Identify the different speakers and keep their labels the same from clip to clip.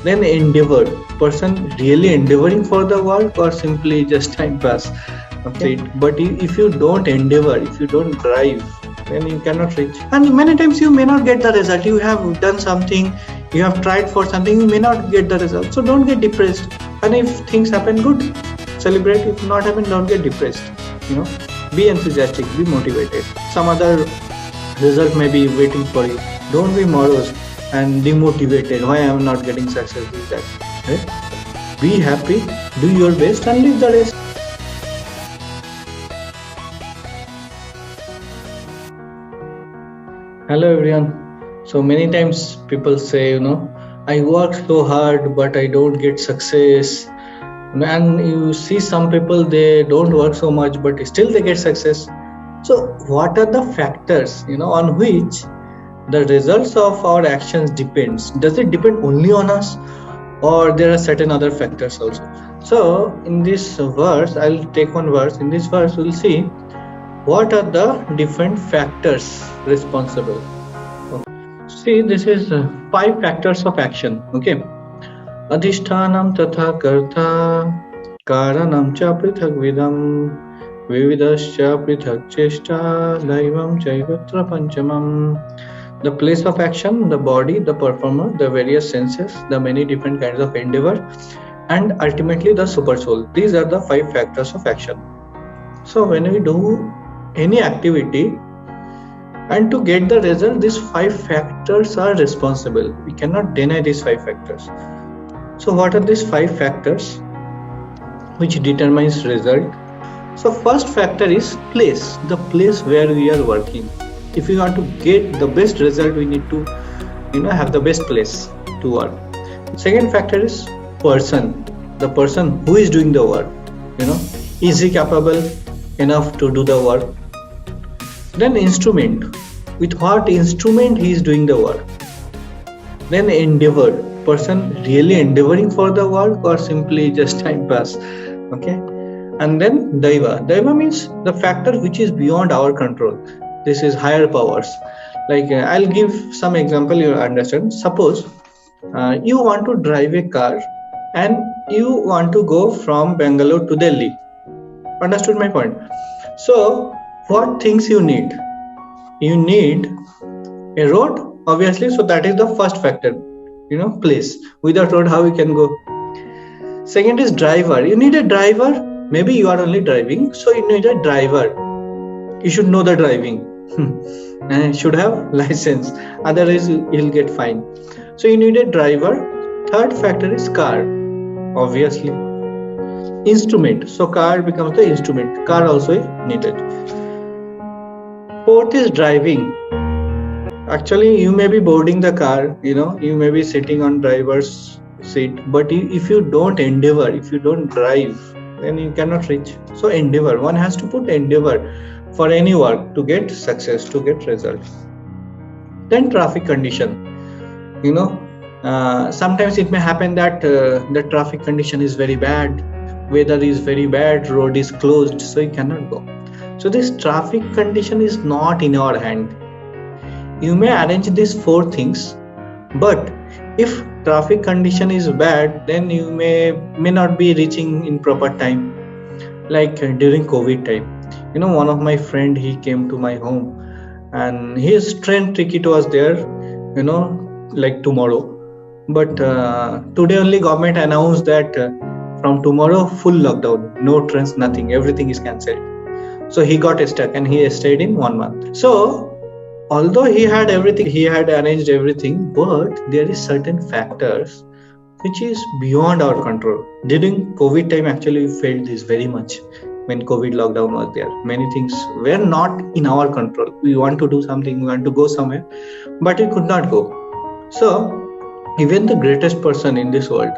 Speaker 1: Then endeavor, person really endeavoring for the work or simply just time pass. Okay, but if you don't endeavor, if you don't drive, then you cannot reach. And many times you may not get the result. You have done something, you have tried for something, you may not get the result. So don't get depressed. And if things happen, good, celebrate. If not happen, don't get depressed. You know, be enthusiastic, be motivated. Some other result may be waiting for you. Don't be morose and demotivated. Why I am not getting success with that? Right? Be happy, do your best, and leave the rest. Hello everyone. So many times people say, I work so hard, but I don't get success. And you see some people, they don't work so much, but still they get success. So what are the factors, on which the results of our actions depends? Does it depend only on us, or there are certain other factors also? So in this verse, I'll take one verse. In this verse, we'll see what are the different factors responsible. See, this is 5 factors of action. Okay. Adhishtanam tatha karta karanam cha prithak vidam vividascha prithak cheshta daivam chaivatra panchamam. The place of action, the body, the performer, the various senses, the many different kinds of endeavor, and ultimately the super soul. These are the 5 factors of action. So when we do any activity, and to get the result, these 5 factors are responsible. We cannot deny these 5 factors. So what are these 5 factors which determines result? So first factor is place, the place where we are working. If we want to get the best result, we need to have the best place to work. Second factor is person, the person who is doing the work. Is he capable enough to do the work? Then instrument, with what instrument he is doing the work. Then endeavor, person really endeavoring for the work or simply just time pass. Okay. And then daiva, daiva means the factor which is beyond our control. This is higher powers. Like I'll give some example, you understand. Suppose you want to drive a car and you want to go from Bangalore to Delhi. Understood my point? So what things you need? You need a road, obviously. So that is the first factor, place. Without road, how you can go? Second is driver. You need a driver. Maybe you are only driving, so you need a driver. You should know the driving. And should have license. Otherwise, you'll get fined. So you need a driver. Third factor is car, obviously. Instrument. So car becomes the instrument. Car also is needed. Fourth is driving. Actually, you may be boarding the car, you may be sitting on driver's seat, but if you don't endeavor, if you don't drive, then you cannot reach. So endeavor, one has to put endeavor for any work to get success, to get results. Then traffic condition. Sometimes it may happen that the traffic condition is very bad, weather is very bad, road is closed, so you cannot go. So this traffic condition is not in our hand. You may arrange these 4 things, but if traffic condition is bad, then you may not be reaching in proper time. Like during COVID time, one of my friend, he came to my home and his train ticket was there, like tomorrow. But today only government announced that from tomorrow full lockdown, no trains, nothing, everything is cancelled. So he got stuck and he stayed in 1 month. So although he had everything, he had arranged everything, but there is certain factors which is beyond our control. During COVID time, actually we felt this very much. When COVID lockdown was there, many things were not in our control. We want to do something, we want to go somewhere, but we could not go. So even the greatest person in this world,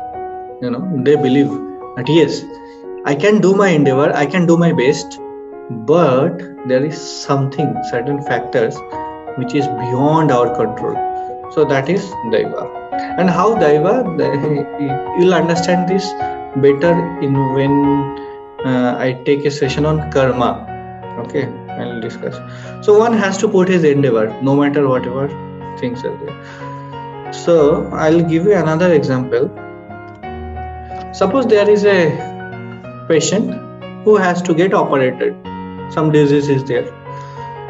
Speaker 1: they believe that yes, I can do my endeavor, I can do my best, but there is something, certain factors which is beyond our control. So that is daiva. And how daiva, you'll understand this better when I take a session on karma. Okay, I'll discuss. So one has to put his endeavor, no matter whatever things are there. So I'll give you another example. Suppose there is a patient who has to get operated. Some disease is there.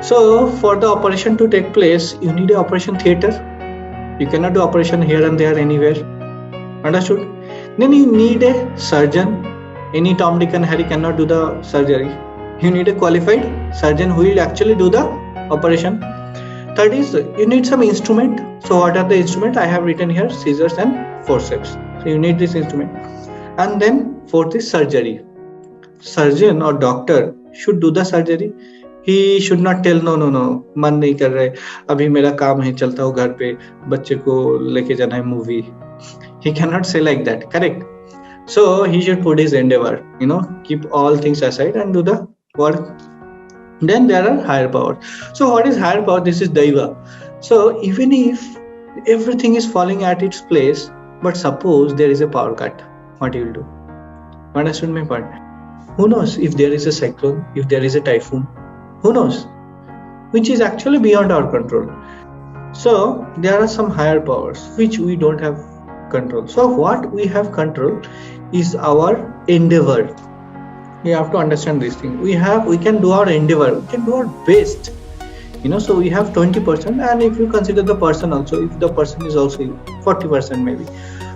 Speaker 1: So for the operation to take place, you need an operation theater. You cannot do operation here and there anywhere. Understood? Then you need a surgeon. Any Tom, Dick and Harry cannot do the surgery. You need a qualified surgeon who will actually do the operation. Third is you need some instrument. So what are the instruments? I have written here scissors and forceps. So you need this instrument. And then fourth is surgery. Surgeon or doctor should do the surgery. He should not tell no मन नहीं कर रहे, अभी मेरा काम है, चलता हूँ घर पे, बच्चे को लेके जाना है movie. He cannot say like that, correct? So he should put his endeavor, keep all things aside and do the work. Then there are higher powers. So what is higher power? This is Daiva. So even if everything is falling at its place, but suppose there is a power cut, what you will do? Understood my point? Who knows if there is a cyclone, if there is a typhoon? Who knows? Which is actually beyond our control. So there are some higher powers which we don't have control. So what we have control is our endeavor. We have to understand this thing. We can do our endeavor. We can do our best. So we have 20%, and if you consider the person also, if the person is also 40% maybe.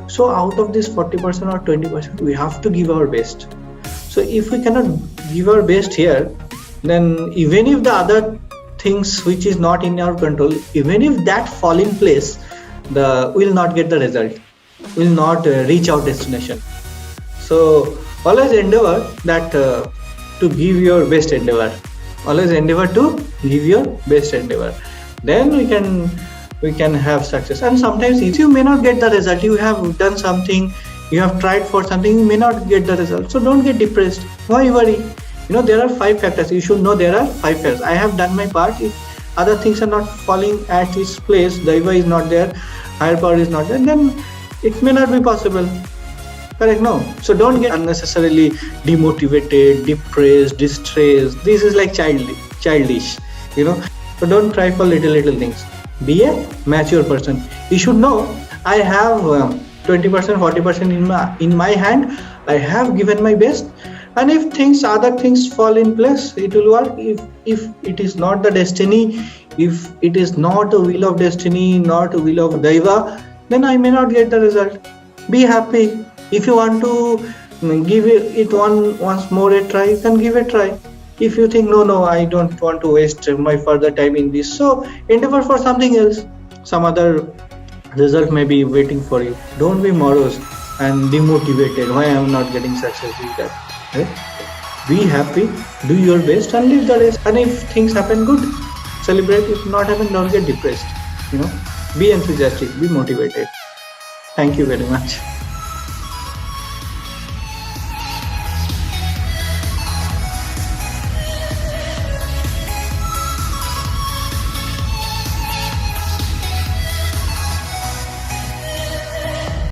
Speaker 1: So out of this 40% or 20%, we have to give our best. So if we cannot give our best here, then even if the other things which is not in our control, even if that fall in place, will not get the result, will not reach our destination. So always endeavor that to give your best endeavor. Always endeavor to give your best endeavor. Then we can have success. And sometimes if you may not get the result, you have done something, you have tried for something, you may not get the result. So don't get depressed. Why worry? There are 5 factors. You should know there are 5 factors. I have done my part. If other things are not falling at its place, Daiva is not there, higher power is not there, then it may not be possible. Correct? No. So don't get unnecessarily demotivated, depressed, distressed. This is like childish. So don't try for little things. Be a mature person. You should know I have 20%, 40% in my hand. I have given my best. And if other things fall in place, it will work. If it is not the destiny, if it is not the will of destiny, not the will of Daiva, then I may not get the result. Be happy. If you want to give it once more a try, then give a try. If you think no, I don't want to waste my further time in this, so endeavor for something else. Some other result may be waiting for you. Don't be morose and demotivated. Why I am not getting success with that? Right? Be happy, do your best, and leave the rest. And if things happen, good. Celebrate. If not happen, don't get depressed. Be enthusiastic, be motivated. Thank you very much.